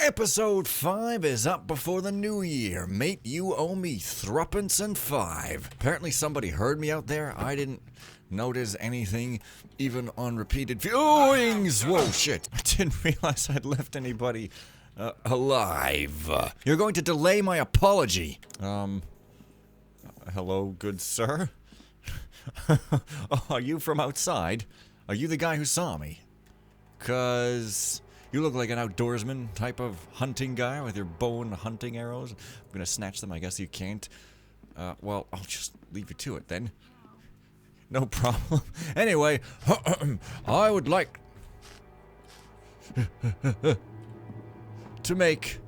Episode 5 is up before the new year. Mate, you owe me thruppence and 5. Apparently somebody heard me out there. I didn't notice anything, even on repeated viewings. Whoa, shit. I didn't realize I'd left anybody alive. You're going to delay my apology. Hello, good sir? Oh, are you from outside? Are you the guy who saw me? 'Cause you look like an outdoorsman type of hunting guy with your bow and hunting arrows. I'm gonna snatch them, I guess you can't. Well, I'll just leave you to it then. No problem. Anyway, I would like to make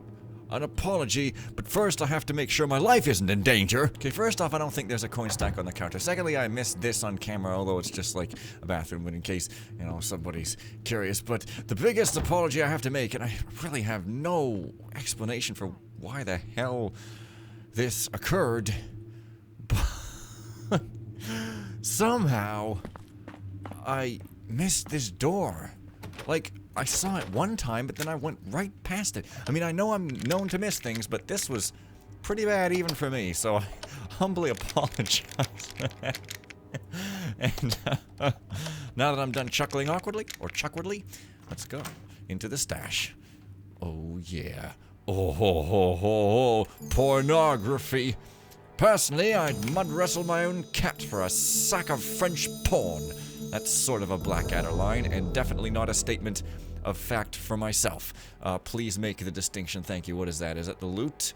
an apology, but first I have to make sure my life isn't in danger. Okay, first off, I don't think there's a coin stack on the counter. Secondly, I missed this on camera, although it's just like a bathroom, but in case, you know, somebody's curious. But the biggest apology I have to make, and I really have no explanation for why the hell this occurred, but somehow I missed this door. Like, I saw it one time, but then I went right past it. I mean, I know I'm known to miss things, but this was pretty bad even for me, so I humbly apologize for that. And now that I'm done chuckling awkwardly, or chuckwardly, let's go into the stash. Oh, yeah. Oh, ho, ho, ho, ho. Pornography. Personally, I'd mud wrestle my own cat for a sack of French porn. That's sort of a Blackadder line, and definitely not a statement of fact for myself. Please make the distinction. Thank you. What is that? Is it the loot?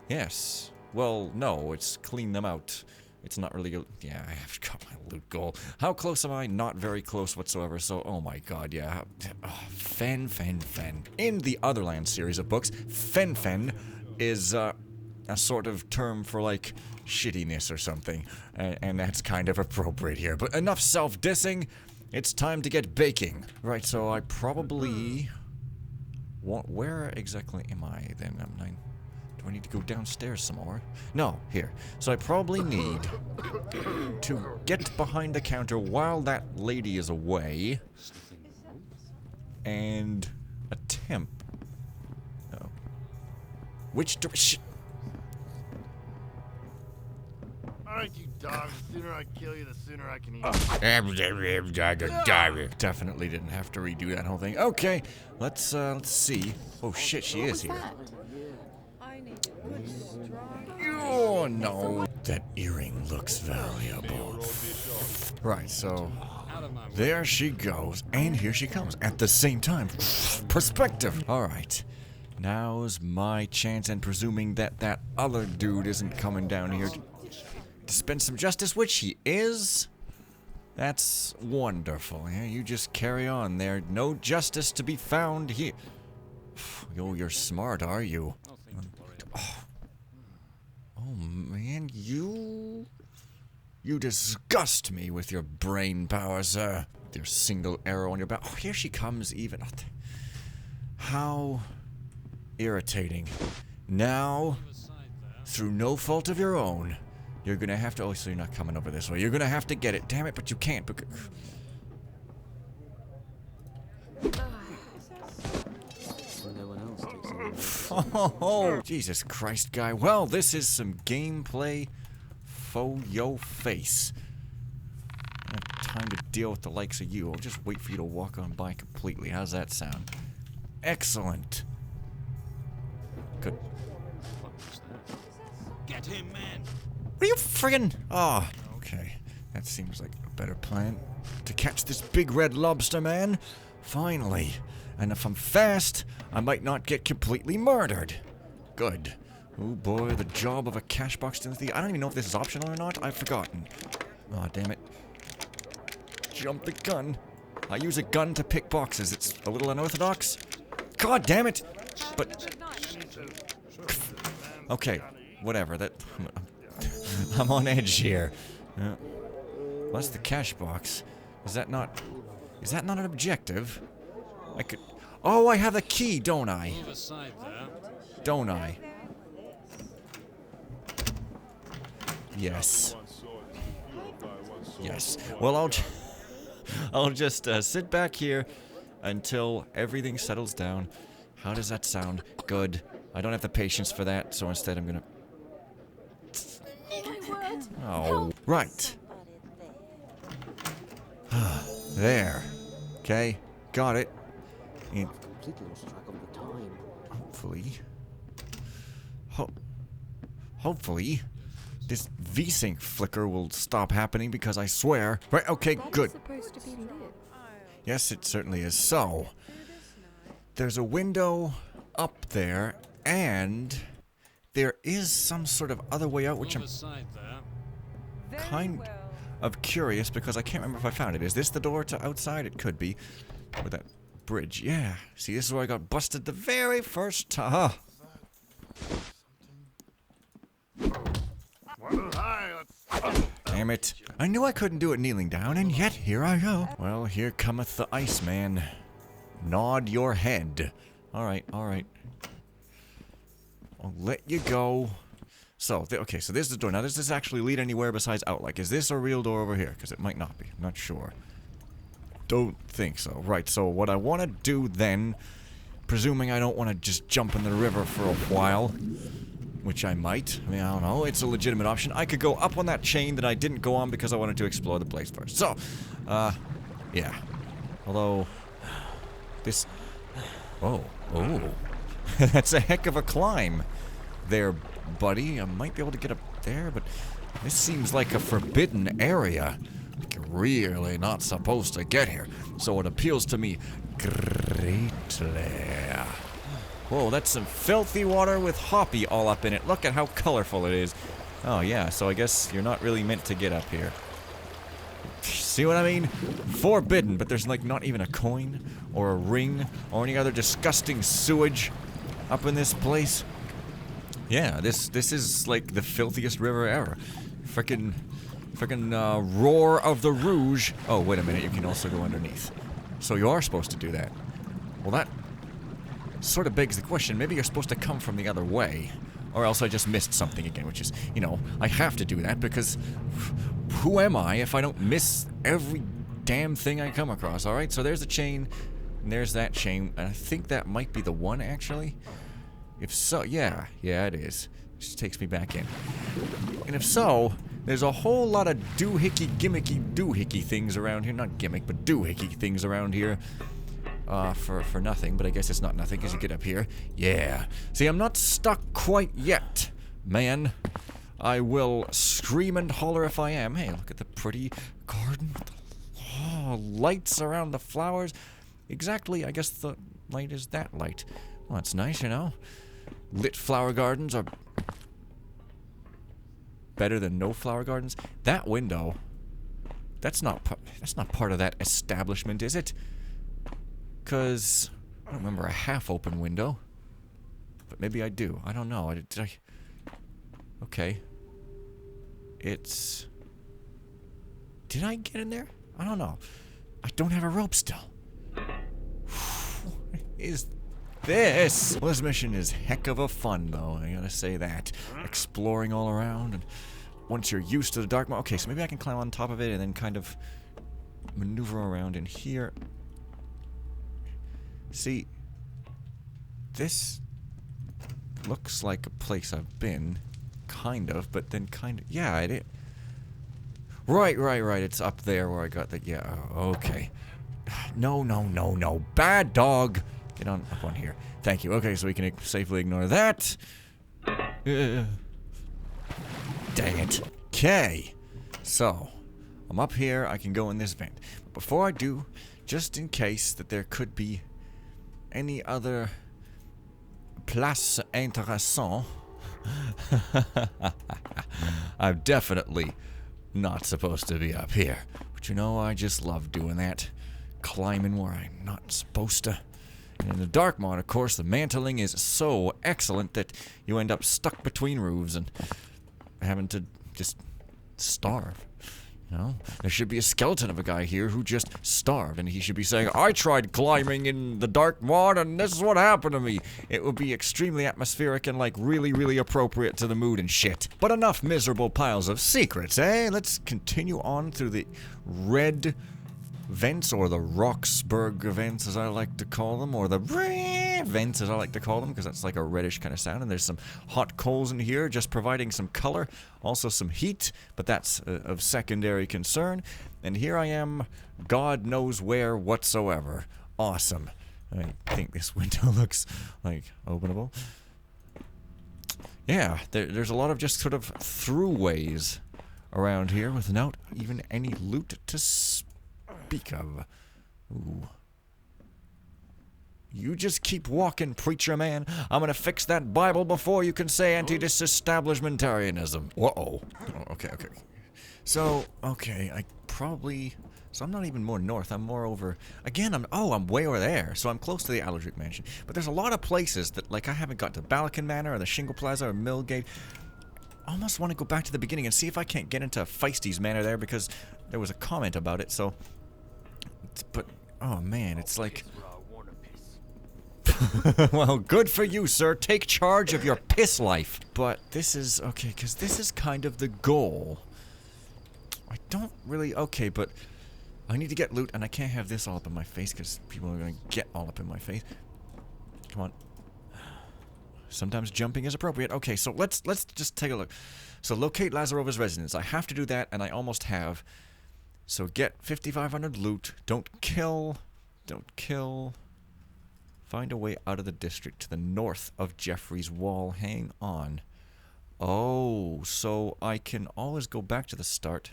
Yes. Well, no, it's clean them out. It's not really... Yeah, I have got my loot goal. How close am I? Not very close whatsoever, so... Oh my god, yeah. Fen. In the Otherland series of books, Fen is, a sort of term for, like, shittiness or something. And that's kind of appropriate here. But enough self-dissing. It's time to get baking. Right, so I probably... Where exactly am I then? Do I need to go downstairs some more? No, here. So I probably need to get behind the counter while that lady is away. And attempt... Oh. Which direction? Alright, you dog. The sooner I kill you, the sooner I can eat. Definitely didn't have to redo that whole thing. Okay, let's see. Oh shit, she is here. Oh no. That earring looks valuable. Right, so there she goes, and here she comes at the same time. Perspective. Alright. Now's my chance, and presuming that that other dude isn't coming down here to dispense some justice, which he is. That's wonderful. Yeah, you just carry on there. No justice to be found here. Oh, you're smart, are you? Oh man, you disgust me with your brain power, sir. With your single arrow on your back. Oh, here she comes even. How irritating. Now, through no fault of your own, you're gonna have to... Oh, so you're not coming over this way. You're gonna have to get it. Damn it, but you can't because... Oh, Jesus Christ, guy. Well, this is some gameplay for your face. I don't have time to deal with the likes of you. I'll just wait for you to walk on by completely. How's that sound? Excellent. Good. Get him, man. What are you friggin'? Oh, okay. That seems like a better plan. To catch this big red lobster, man. Finally. And if I'm fast, I might not get completely murdered. Good. Oh boy, the job of a cash box to the... I don't even know if this is optional or not. I've forgotten. Oh, damn it. Jump the gun. I use a gun to pick boxes. It's a little unorthodox. God damn it! But... Okay, whatever. That... I'm on edge here. What's the cash box? Is that not an objective? I could... Oh, I have a key, don't I? Don't I? Yes. Yes. Well, I'll just sit back here until everything settles down. How does that sound? Good. I don't have the patience for that, so instead I'm gonna... Oh, right. There. Okay, got it. And Completely lost track of the time. hopefully, this V-Sync flicker will stop happening because I swear... Right, okay, good. Supposed to be lit. Yes, it certainly is. So, there's a window up there, and there is some sort of other way out, which I'm kind of curious because I can't remember if I found it. Is this the door to outside? It could be. With that bridge. Yeah. See, this is where I got busted the very first time. Damn it. I knew I couldn't do it kneeling down, and yet here I go. Well, here cometh the Iceman. Nod your head. Alright, alright. I'll let you go. So, okay, so this is the door. Now, does this actually lead anywhere besides out? Like, is this a real door over here? Because it might not be. I'm not sure. Don't think so. Right, so what I want to do then, presuming I don't want to just jump in the river for a while, which I might. I mean, I don't know. It's a legitimate option. I could go up on that chain that I didn't go on because I wanted to explore the place first. So, yeah. Although, this... Oh. That's a heck of a climb there, buddy. I might be able to get up there, but this seems like a forbidden area. Like you're really not supposed to get here. So it appeals to me greatly. Whoa, that's some filthy water with hoppy all up in it. Look at how colorful it is. Oh yeah, so I guess you're not really meant to get up here. See what I mean? Forbidden, but there's like not even a coin or a ring or any other disgusting sewage up in this place. Yeah, this is like the filthiest river ever. Frickin' roar of the Rouge. Oh, wait a minute, you can also go underneath. So you are supposed to do that. Well, that sort of begs the question. Maybe you're supposed to come from the other way. Or else I just missed something again, which is, you know, I have to do that because who am I if I don't miss every damn thing I come across, alright? So there's the chain, and there's that chain, and I think that might be the one, actually. If so, yeah, it is. It just takes me back in. And if so, there's a whole lot of doohickey, gimmicky, doohickey things around here. Not gimmick, but doohickey things around here. For nothing, but I guess it's not nothing because you get up here. Yeah. See, I'm not stuck quite yet, man. I will scream and holler if I am. Hey, look at the pretty garden. Oh, lights around the flowers. Exactly, I guess the light is that light. Well, that's nice, you know. Lit flower gardens are better than no flower gardens. That window, that's not part of that establishment, is it? Because I don't remember a half-open window. But maybe I do. I don't know. Did I... Okay. It's... Did I get in there? I don't know. I don't have a rope still. What is this? Well, this mission is heck of a fun, though. I gotta say that. Exploring all around, and once you're used to the dark mode... Okay, so maybe I can climb on top of it and then kind of maneuver around in here. See, this looks like a place I've been, kind of, but then kind of, yeah, it is. Right, it's up there where I got the, yeah, okay. No, bad dog. Get on, up on here. Thank you. Okay, so we can safely ignore that. Dang it. Okay, so, I'm up here, I can go in this vent. But before I do, just in case that there could be any other place intéressant, I'm definitely not supposed to be up here. But you know, I just love doing that. Climbing where I'm not supposed to. And in the dark mode, of course, the mantling is so excellent that you end up stuck between roofs and having to just starve. You know, there should be a skeleton of a guy here who just starved, and he should be saying, I tried climbing in the dark mode, and this is what happened to me. It would be extremely atmospheric and, like, really, really appropriate to the mood and shit. But enough miserable piles of secrets, eh? Let's continue on through the red vents, or the Roxburgh vents, as I like to call them, or the vents, as I like to call them, because that's like a reddish kind of sound. And there's some hot coals in here, just providing some color. Also some heat, but that's of secondary concern. And here I am, God knows where whatsoever. Awesome. I think this window looks like openable. Yeah, there's a lot of just sort of throughways around here without even any loot to speak of. Ooh. You just keep walking, preacher man. I'm gonna fix that Bible before you can say anti-disestablishmentarianism. Whoa. Oh, okay. So, okay, So I'm not even more north, I'm more over... Again, I'm way over there, so I'm close to the Aldrich Mansion. But there's a lot of places that, like, I haven't got to Balakin Manor, or the Shingle Plaza, or Millgate. I almost want to go back to the beginning and see if I can't get into Feisty's Manor there, because there was a comment about it, so... But, oh man, it's like... Well, good for you, sir. Take charge of your piss life. But this is... Okay, because this is kind of the goal. I don't really... Okay, but... I need to get loot, and I can't have this all up in my face, because people are going to get all up in my face. Come on. Sometimes jumping is appropriate. Okay, so let's just take a look. So locate Lazarova's residence. I have to do that, and I almost have. So get 5,500 loot. Don't kill. Find a way out of the district to the north of Jeffrey's Wall. Hang on. Oh, so I can always go back to the start.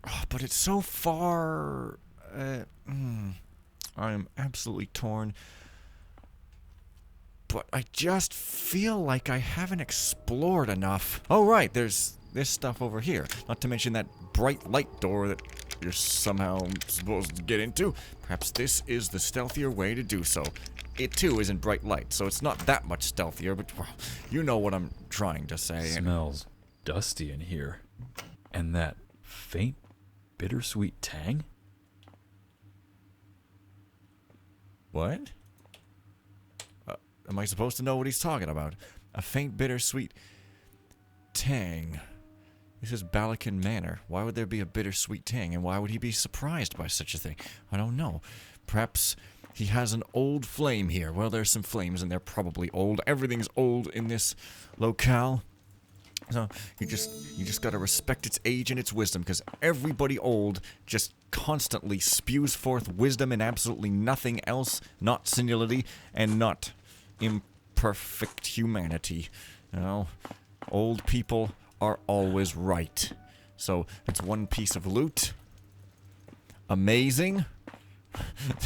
Oh, but it's so far... I am absolutely torn. But I just feel like I haven't explored enough. Oh, right, there's this stuff over here. Not to mention that bright light door that you're somehow supposed to get into. Perhaps this is the stealthier way to do so. It, too, is in bright light, so it's not that much stealthier, but, well, you know what I'm trying to say. Smells dusty in here. And that faint, bittersweet tang? What? Am I supposed to know what he's talking about? A faint, bittersweet tang. This is Balakin Manor. Why would there be a bittersweet tang, and why would he be surprised by such a thing? I don't know. Perhaps he has an old flame here. Well, there's some flames, and they're probably old. Everything's old in this locale. So you just gotta respect its age and its wisdom, because everybody old just constantly spews forth wisdom and absolutely nothing else, not senility and not imperfect humanity. You know, old people are always right. So that's one piece of loot. Amazing.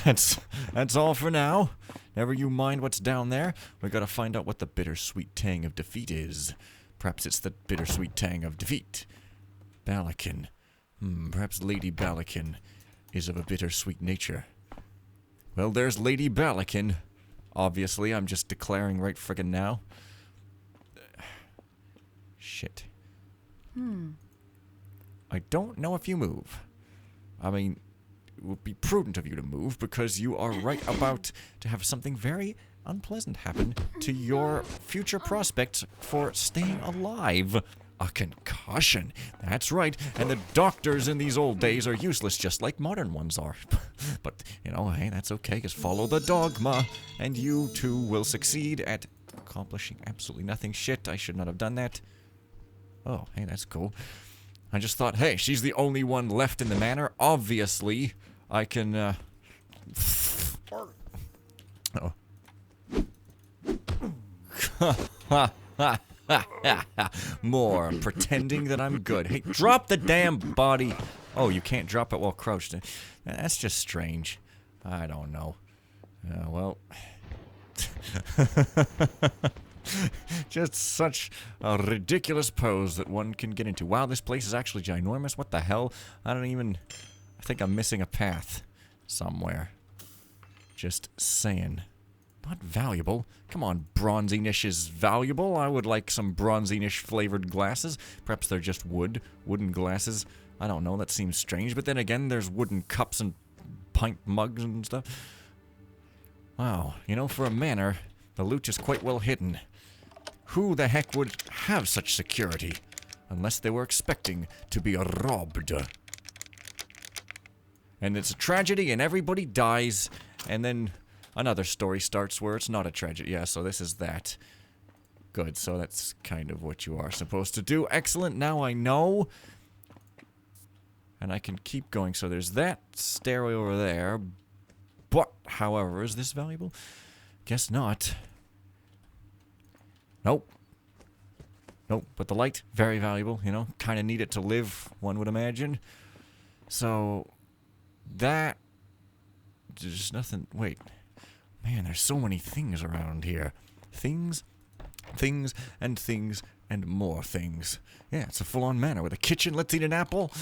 That's all for now. Never you mind what's down there. We gotta find out what the bittersweet tang of defeat is. Perhaps it's the bittersweet tang of defeat. Balakin. Perhaps Lady Balakin is of a bittersweet nature. Well, there's Lady Balakin. Obviously, I'm just declaring right friggin' now. Shit. I don't know if you move. I mean, it would be prudent of you to move, because you are right about to have something very unpleasant happen to your future prospects for staying alive. A concussion. That's right. And the doctors in these old days are useless, just like modern ones are. But, you know, hey, that's okay, because follow the dogma, and you too will succeed at accomplishing absolutely nothing. Shit, I should not have done that. Oh, hey, that's cool. I just thought, hey, she's the only one left in the manor. Obviously, I can, Uh-oh. More pretending that I'm good. Hey, drop the damn body. Oh, you can't drop it while crouched. That's just strange. I don't know. Well. Just such a ridiculous pose that one can get into. Wow, this place is actually ginormous. What the hell? I think I'm missing a path somewhere. Just saying. Not valuable. Come on, Bronzy-nish is valuable. I would like some Bronzy-nish flavored glasses. Perhaps they're just wooden glasses. I don't know, that seems strange. But then again, there's wooden cups and pint mugs and stuff. Wow, you know, for a manor, the loot is quite well hidden. Who the heck would have such security? Unless they were expecting to be robbed. And it's a tragedy and everybody dies, and then... another story starts where it's not a tragedy. Yeah, so this is that. Good, so that's kind of what you are supposed to do. Excellent, now I know. And I can keep going. So there's that stairway over there. But, however, is this valuable? Guess not. Nope. Nope, but the light, very valuable, you know. Kind of need it to live, one would imagine. So, that... There's nothing... Wait. Man, there's so many things around here. Things, and more things. Yeah, it's a full-on manor with a kitchen. Let's eat an apple.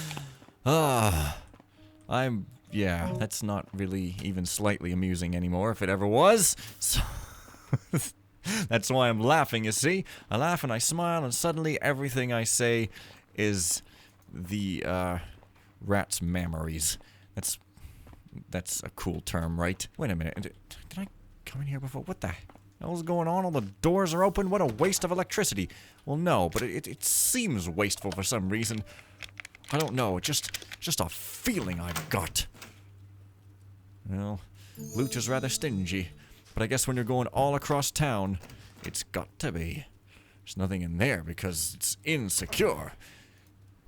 Yeah, that's not really even slightly amusing anymore, if it ever was. So... That's why I'm laughing, you see? I laugh and I smile, and suddenly everything I say is the, rat's memories. That's a cool term, right? Wait a minute. Did I come in here before? What the hell's going on? All the doors are open? What a waste of electricity. Well, no, but it seems wasteful for some reason. I don't know. It's just a feeling I've got. Well, loot is rather stingy. But I guess when you're going all across town, it's got to be. There's nothing in there because it's insecure.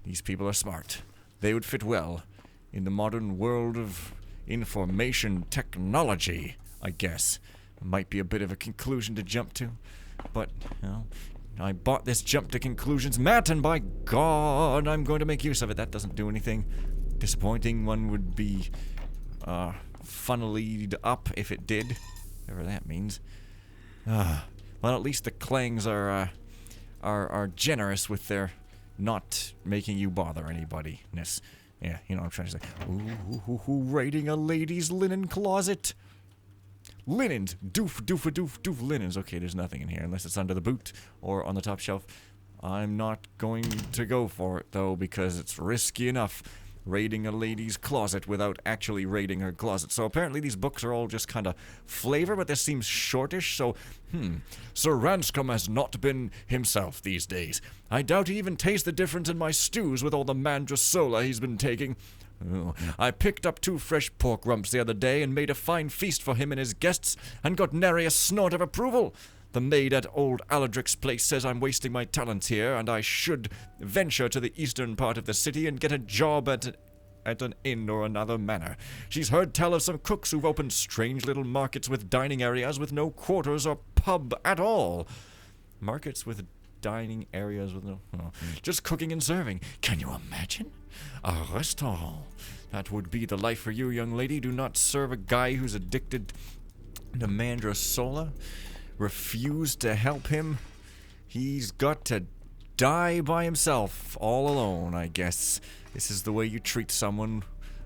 These people are smart. They would fit well in the modern world of information technology, I guess. It might be a bit of a conclusion to jump to. But, you know, I bought this jump to conclusions mat, and by God, I'm going to make use of it. That doesn't do anything. Disappointing one would be, funneled up if it did. Whatever that means. Well, at least the clangs are generous with their not making you bother anybody-ness. Yeah, you know what I'm trying to say. Ooh, raiding a lady's linen closet. Linens. Doof linens. Okay, there's nothing in here unless it's under the boot or on the top shelf. I'm not going to go for it, though, because it's risky enough. Raiding a lady's closet without actually raiding her closet. So apparently these books are all just kind of flavor, but this seems shortish, so, Sir Ranscombe has not been himself these days. I doubt he even tastes the difference in my stews with all the mandrasola he's been taking. Oh, I picked up 2 fresh pork rumps the other day and made a fine feast for him and his guests, and got nary a snort of approval. The maid at old Aladric's place says I'm wasting my talents here, and I should venture to the eastern part of the city and get a job at an inn or another manor. She's heard tell of some cooks who've opened strange little markets with dining areas with no quarters or pub at all. Markets with dining areas with no... Oh, just cooking and serving. Can you imagine? A restaurant. That would be the life for you, young lady. Do not serve a guy who's addicted to mandrasola. Refuse to help him. He's got to die by himself, all alone, I guess. This is the way you treat someone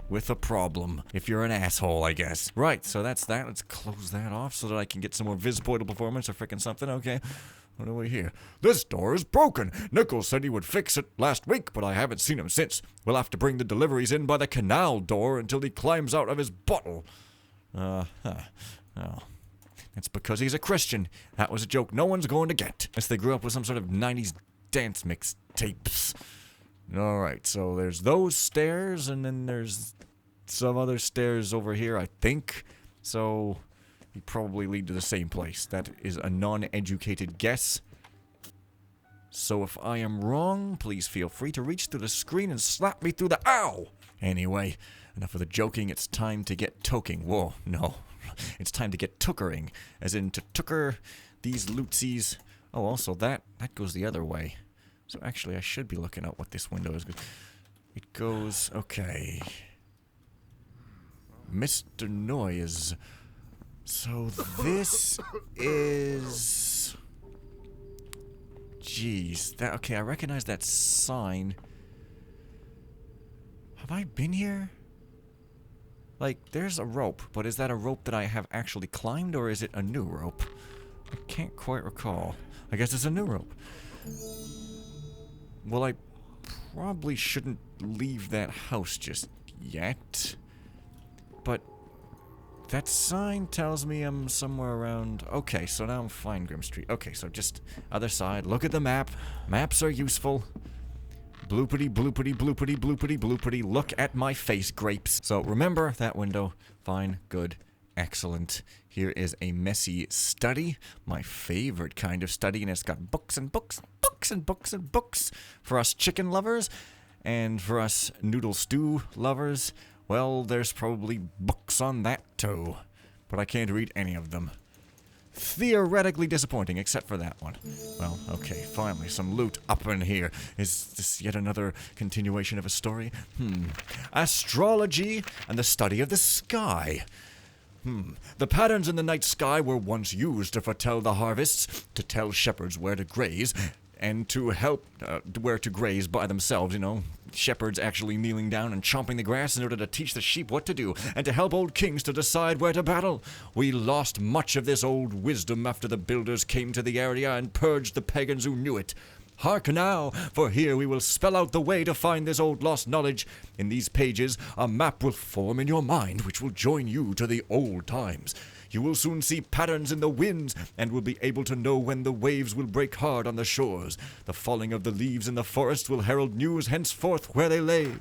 with a problem. If you're an asshole, I guess. Right, so that's that. Let's close that off so that I can get some more Visportal performance or frickin' something. Okay, what do we hear? This door is broken. Nichols said he would fix it last week, but I haven't seen him since. We'll have to bring the deliveries in by the canal door until he climbs out of his bottle. Oh. It's because he's a Christian. That was a joke no one's going to get. Unless they grew up with some sort of 90s dance mix tapes. Alright, so there's those stairs, and then there's some other stairs over here, I think. So, you probably lead to the same place. That is a non-educated guess. So if I am wrong, please feel free to reach through the screen and slap me through the... Ow! Anyway, enough of the joking, it's time to get toking. Whoa, no. It's time to get tookering, as in to tooker these lootsies. Oh, also that goes the other way. So actually, I should be looking at what this window is. It goes, okay. Mr. Noise. So this is... Jeez. Okay, I recognize that sign. Have I been here? Like, there's a rope, but is that a rope that I have actually climbed, or is it a new rope? I can't quite recall. I guess it's a new rope. Well, I probably shouldn't leave that house just yet. But that sign tells me I'm somewhere around... Okay, so now I'm fine, Grim Street. Okay, so just other side. Look at the map. Maps are useful. Bloopity, bloopity, bloopity, bloopity, bloopity. Look at my face, grapes. So remember that window. Fine, good, excellent. Here is a messy study, my favorite kind of study, and it's got books and books, books and books and books for us chicken lovers, and for us noodle stew lovers, well, there's probably books on that too, but I can't read any of them. Theoretically disappointing, except for that one. Well, okay, finally, some loot up in here. Is this yet another continuation of a story? Astrology and the study of the sky. The patterns in the night sky were once used to foretell the harvests, to tell shepherds where to graze, and to help where to graze by themselves, you know. Shepherds actually kneeling down and chomping the grass in order to teach the sheep what to do, and to help old kings to decide where to battle. We lost much of this old wisdom after the builders came to the area and purged the pagans who knew it. Hark now, for here we will spell out the way to find this old lost knowledge. In these pages, a map will form in your mind which will join you to the old times. You will soon see patterns in the winds, and will be able to know when the waves will break hard on the shores. The falling of the leaves in the forest will herald news henceforth where they lay.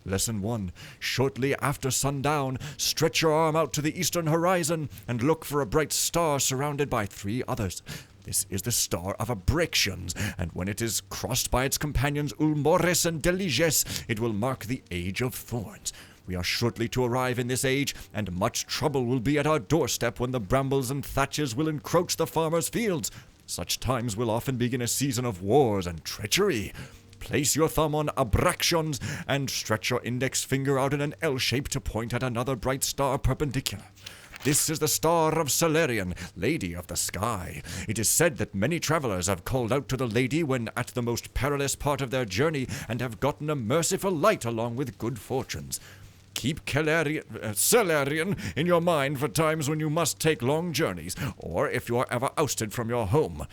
Lesson 1. Shortly after sundown, stretch your arm out to the eastern horizon, and look for a bright star surrounded by 3 others. This is the star of Abraxans, and when it is crossed by its companions Ulmores and Deliges, it will mark the Age of Thorns. We are shortly to arrive in this age, and much trouble will be at our doorstep when the brambles and thatches will encroach the farmers' fields. Such times will often begin a season of wars and treachery. Place your thumb on Abraxans and stretch your index finger out in an L shape to point at another bright star perpendicular. This is the star of Solarian, Lady of the Sky. It is said that many travelers have called out to the lady when at the most perilous part of their journey and have gotten a merciful light along with good fortunes. Keep Solarian in your mind for times when you must take long journeys, or if you are ever ousted from your home.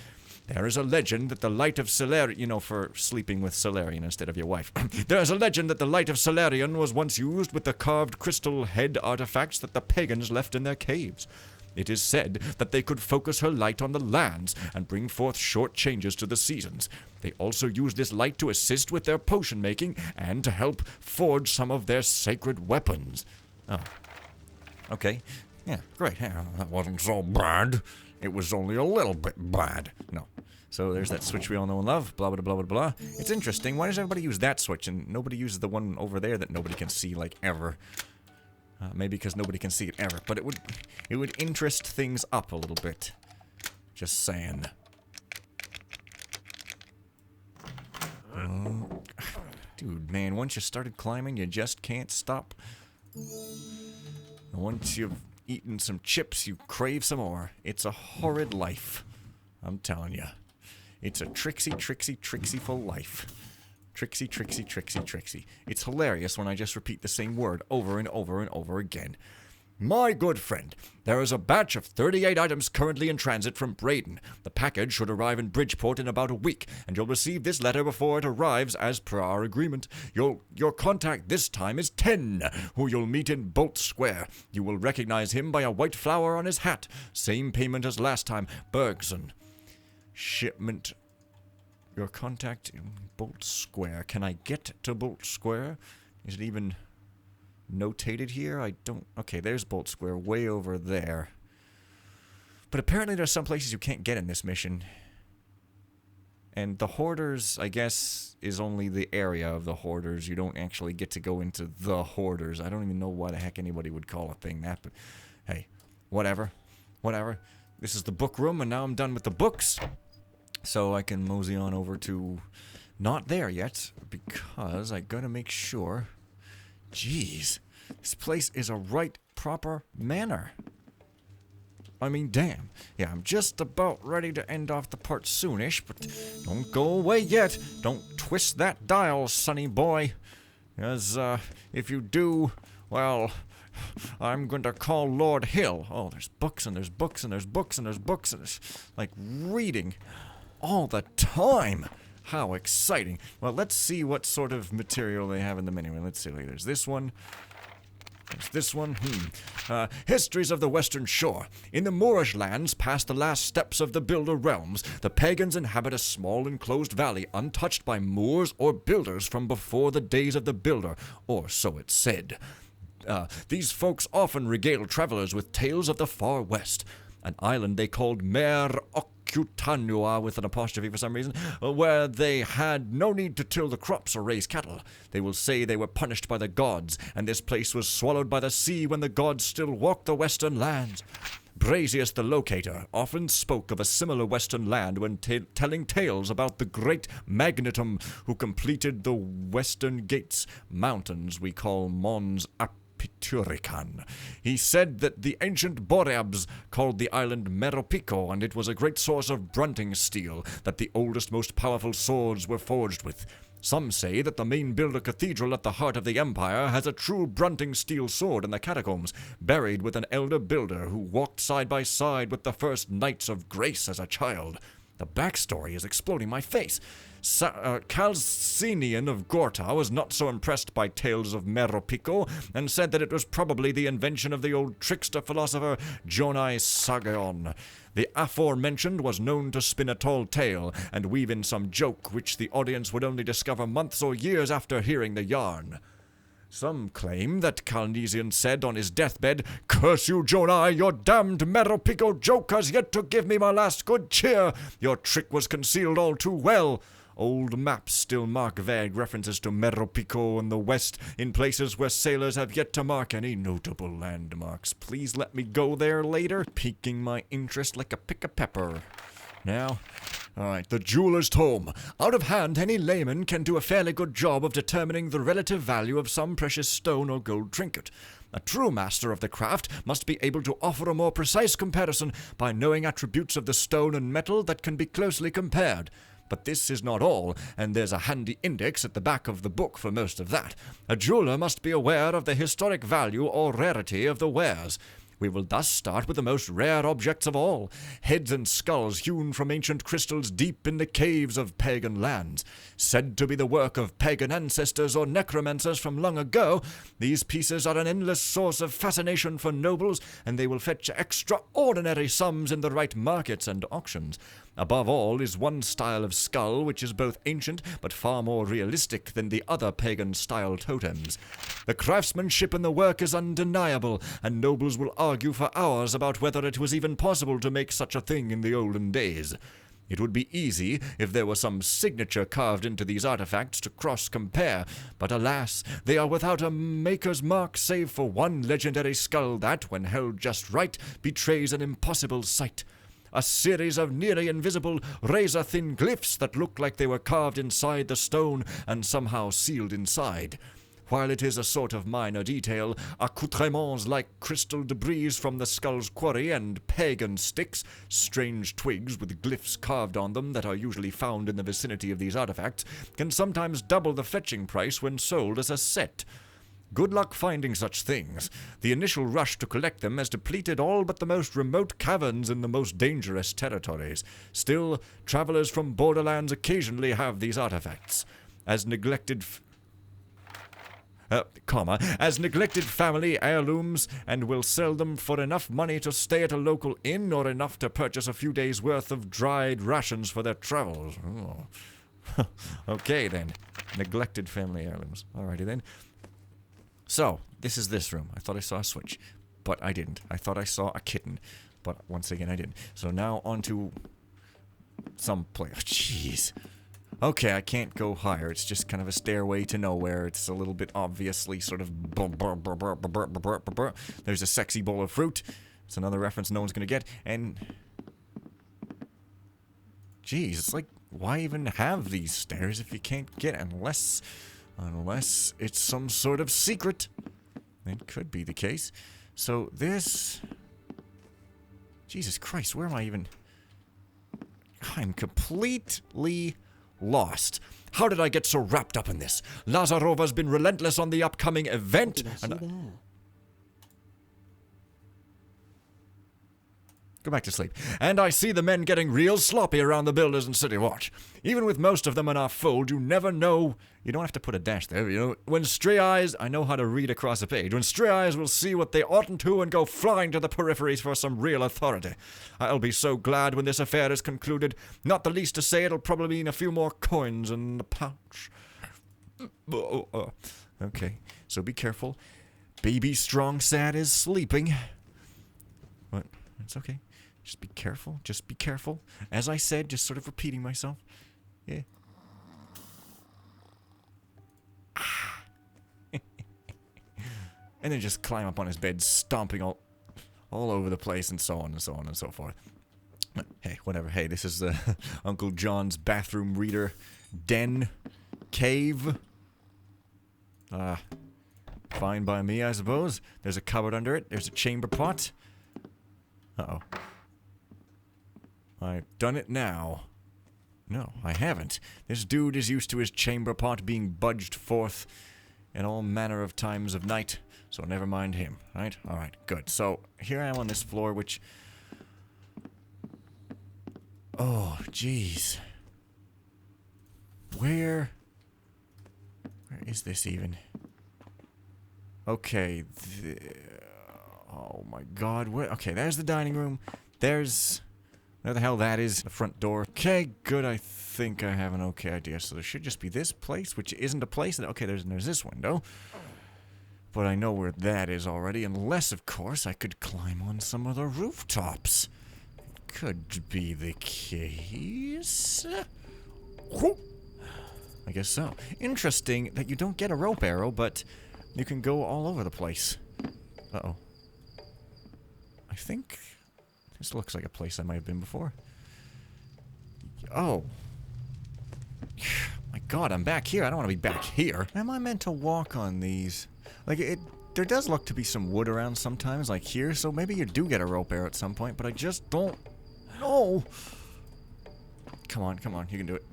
There is a legend that the light of Solarian, you know, for sleeping with Solarian instead of your wife. There is a legend that the light of Solarian was once used with the carved crystal head artifacts that the pagans left in their caves. It is said that they could focus her light on the lands and bring forth short changes to the seasons. They also used this light to assist with their potion making and to help forge some of their sacred weapons. Oh. Okay. Yeah, great. Yeah, that wasn't so bad. It was only a little bit bad. No. So there's that switch we all know and love. Blah, blah, blah, blah, blah. It's interesting. Why does everybody use that switch and nobody uses the one over there that nobody can see, like, ever? Maybe because nobody can see it ever. But it would interest things up a little bit. Just saying. Dude, man, once you started climbing, you just can't stop. Once you've eaten some chips, you crave some more. It's a horrid life. I'm telling you. It's a tricksy, tricksy, tricksy-ful life. Tricksy, tricksy, tricksy, tricksy. It's hilarious when I just repeat the same word over and over and over again. My good friend, there is a batch of 38 items currently in transit from Braden. The package should arrive in Bridgeport in about a week, and you'll receive this letter before it arrives as per our agreement. Your contact this time is 10, who you'll meet in Bolt Square. You will recognize him by a white flower on his hat. Same payment as last time. Bergson. Shipment. Your contact in Bolt Square. Can I get to Bolt Square? Is it even notated here? I don't... Okay, there's Bolt Square way over there. But apparently there's some places you can't get in this mission. And the Hoarders, I guess, is only the area of the Hoarders. You don't actually get to go into the Hoarders. I don't even know why the heck anybody would call a thing that, but hey, whatever. Whatever. This is the book room, and now I'm done with the books. So I can mosey on over to... Not there yet, because I gotta make sure... Jeez, this place is a right proper manor. I mean, damn. Yeah, I'm just about ready to end off the part soonish, but don't go away yet. Don't twist that dial, sonny boy. Because, if you do, well, I'm going to call Lord Hill. Oh, there's books and there's books and there's books and there's books and it's like reading all the time. How exciting. Well, let's see what sort of material they have in the menu. Let's see. There's this one. There's this one. Histories of the Western Shore. In the Moorish lands, past the last steps of the Builder realms, the pagans inhabit a small enclosed valley untouched by Moors or builders from before the days of the Builder, or so it's said. These folks often regale travelers with tales of the far west, an island they called Mare Occutanua with an apostrophe for some reason, where they had no need to till the crops or raise cattle. They will say they were punished by the gods, and this place was swallowed by the sea when the gods still walked the western lands. Brazius the Locator often spoke of a similar western land when telling tales about the great Magnetum who completed the western gates, mountains we call Mons Apiturican. He said that the ancient Boreabs called the island Meropico, and it was a great source of brunting steel that the oldest, most powerful swords were forged with. Some say that the main builder cathedral at the heart of the empire has a true brunting steel sword in the catacombs, buried with an elder builder who walked side by side with the first knights of grace as a child. The backstory is exploding my face. Calcinian of Gorta was not so impressed by tales of Meropico, and said that it was probably the invention of the old trickster philosopher Jonai Sagaon. The aforementioned was known to spin a tall tale, and weave in some joke which the audience would only discover months or years after hearing the yarn. Some claim that Calnesian said on his deathbed, "Curse you, Jonai, your damned Meropico joke has yet to give me my last good cheer. Your trick was concealed all too well." Old maps still mark vague references to Meropico in the west, in places where sailors have yet to mark any notable landmarks. Please let me go there later, piquing my interest like a pick of pepper. Now, alright, the jeweler's tome. Out of hand, any layman can do a fairly good job of determining the relative value of some precious stone or gold trinket. A true master of the craft must be able to offer a more precise comparison by knowing attributes of the stone and metal that can be closely compared. But this is not all, and there's a handy index at the back of the book for most of that. A jeweler must be aware of the historic value or rarity of the wares. We will thus start with the most rare objects of all, heads and skulls hewn from ancient crystals deep in the caves of pagan lands. Said to be the work of pagan ancestors or necromancers from long ago, these pieces are an endless source of fascination for nobles, and they will fetch extraordinary sums in the right markets and auctions. Above all is one style of skull which is both ancient but far more realistic than the other pagan-style totems. The craftsmanship in the work is undeniable, and nobles will argue for hours about whether it was even possible to make such a thing in the olden days. It would be easy if there were some signature carved into these artifacts to cross-compare, but alas, they are without a maker's mark save for one legendary skull that, when held just right, betrays an impossible sight. A series of nearly invisible, razor-thin glyphs that look like they were carved inside the stone and somehow sealed inside. While it is a sort of minor detail, accoutrements like crystal debris from the skull's quarry and pagan sticks, strange twigs with glyphs carved on them that are usually found in the vicinity of these artifacts, can sometimes double the fetching price when sold as a set. Good luck finding such things. The initial rush to collect them has depleted all but the most remote caverns in the most dangerous territories. Still, travelers from borderlands occasionally have these artifacts. As neglected family heirlooms, and will sell them for enough money to stay at a local inn or enough to purchase a few days' worth of dried rations for their travels. Oh. Okay, then. Neglected family heirlooms. Alrighty, then. So, this is this room. I thought I saw a switch, but I didn't. I thought I saw a kitten, but once again I didn't. So now on to some place. Jeez. Okay, I can't go higher. It's just kind of a stairway to nowhere. It's a little bit obviously sort of... There's a sexy bowl of fruit. It's another reference no one's gonna get, and... Jeez, it's like, why even have these stairs if you can't get it? Unless it's some sort of secret. It could be the case. So this... Jesus Christ, where am I even... I'm completely lost. How did I get so wrapped up in this? Lazarova's been relentless on the upcoming event. Go back to sleep. And I see the men getting real sloppy around the builders and city watch. Even with most of them in our fold, you never know. You don't have to put a dash there, you know. When stray eyes, I know how to read across a page. When stray eyes will see what they oughtn't to and go flying to the peripheries for some real authority. I'll be so glad when this affair is concluded. Not the least to say, it'll probably mean a few more coins in the pouch. Okay, so be careful. Baby Strong Sad is sleeping. But it's okay. Just be careful. Just be careful. As I said, just sort of repeating myself. Yeah. And then just climb up on his bed, stomping all over the place, and so on and so on and so forth. Hey, whatever. Hey, this is Uncle John's bathroom reader den cave. Fine by me, I suppose. There's a cupboard under it. There's a chamber pot. Uh-oh. I've done it now. No, I haven't. This dude is used to his chamber pot being budged forth in all manner of times of night, so never mind him, right? Alright, good. So, here I am on this floor, which... Oh, jeez. Where is this even? Okay. Oh my god. Okay, there's the dining room. There's... Where the hell that is? The front door. Okay, good. I think I have an okay idea. So there should just be this place, which isn't a place. Okay, there's this window. But I know where that is already, unless, of course, I could climb on some of the rooftops. Could be the case. I guess so. Interesting that you don't get a rope arrow, but you can go all over the place. Uh-oh. I think this looks like a place I might have been before. Oh. My god, I'm back here. I don't want to be back here. Am I meant to walk on these? Like, there does look to be some wood around sometimes, like here, so maybe you do get a rope arrow at some point, but I just don't know. Come on, you can do it.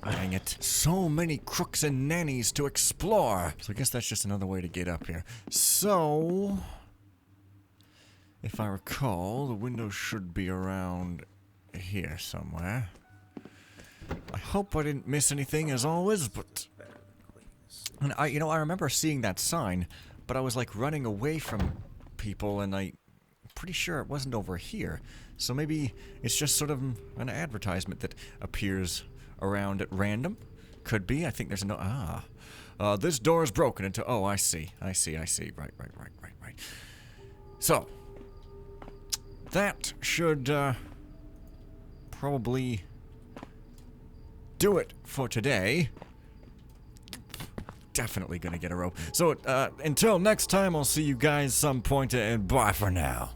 Dang it. So many crooks and nannies to explore. So I guess that's just another way to get up here. So... if I recall, the window should be around here somewhere. I hope I didn't miss anything as always, but... And I remember seeing that sign, but I was like running away from people and I'm pretty sure it wasn't over here. So maybe it's just sort of an advertisement that appears around at random. Could be. I think there's no... this door is broken into... Oh, I see. Right. So... that should, probably do it for today. Definitely gonna get a rope. So, until next time, I'll see you guys some point, and bye for now.